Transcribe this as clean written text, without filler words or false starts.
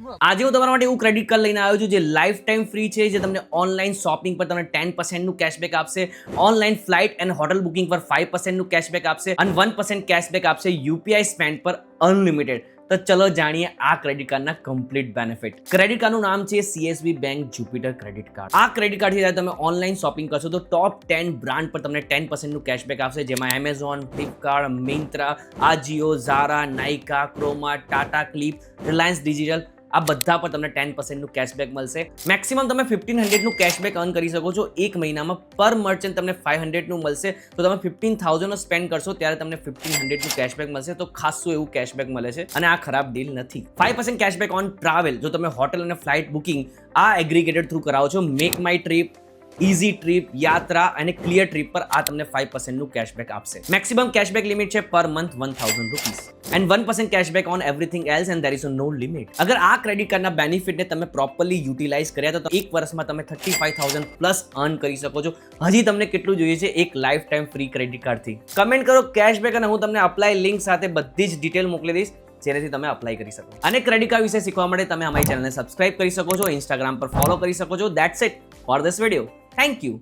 આજે હું તમારા માટે એવું ક્રેડિટ કાર્ડ લઈને આવ્યો છું જે લાઈફ ટાઈમ ફ્રી છે, જે તમને ઓનલાઈન શોપિંગ પર તમને 10% નું કેશબેક આપશે, online flight and hotel booking પર 5% નું કેશબેક આપશે અને 1% કેશબેક આપશે યુપીઆઈ સ્પેન્ડ પર અનલિમિટેડ. તો ચલો જાણીએ આ ક્રેડિટ કાર્ડના કમ્પ્લીટ બેનિફિટ. ક્રેડિટ કાર્ડનું નામ છે CSB bank Jupiter credit card. આ ક્રેડિટ કાર્ડથી જ્યારે તમે ઓનલાઈન શોપિંગ કરશો તો ટોપ 10 બ્રાન્ડ પર તમને 10% નું કેશબેક આપશે, જેમાં Amazon, Flipkart, Myntra, Ajio, Zara, Nykaa, Croma, Tata Cliq, Reliance digital, આ બધા પર તમને 10% નું કેશબેક મળશે. મેક્સિમમ તમે 1500 નું કેશબેક અર્ન કરી શકો છો એક મહિનામાં. પર મર્ચન્ટ તમને 500 નું મળશે, તો તમે 15,000 નો સ્પેન્ડ કરશો ત્યારે તમને 1500 નું કેશબેક મળશે. તો ખાસું એવું કેશબેક મળે છે અને આ ખરાબ ડીલ નથી. 5% કેશબેક ઓન ટ્રાવેલ, જો તમે હોટલ અને ફ્લાઇટ બુકિંગ આ એગ્રીગેટેડ થ્રુ કરાવો છો, make my trip, easy trip, યાત્રા અને ક્લિયર ટ્રીપ પર આ તમને 5% નું કેશબેક આપશે. મેક્સિમમ કેશબેક લિમિટ છે per month 1000 rupees and 1% cashback on everything else and there is no limit. અગર આ ક્રેડિટ કાર્ડના બેનિફિટને તમે પ્રોપરલી યુટિલાઇઝ કર્યા તો એક વર્ષમાં તમે 35,000 પ્લસ અર્ન કરી શકો છો. હજી તમને કેટલું જોઈએ છે એક લાઈફ ટાઈમ ફ્રી ક્રેડિટ કાર્ડથી? કમેન્ટ કરો કેશબેક અને હું તમને અપ્લાય લિંક સાથે બધી જ ડિટેલ મોકલી દઈશ, જેનાથી તમે અપ્લાય કરી શકો. અને ક્રેડિટ કાર્ડ વિશે શીખવા માટે તમે અમારી ચેનલને સબસ્ક્રાઇબ કરી શકો છો, ઇન્સ્ટાગ્રામ પર ફોલો કરી શકો છો. That's it for this video. Thank you.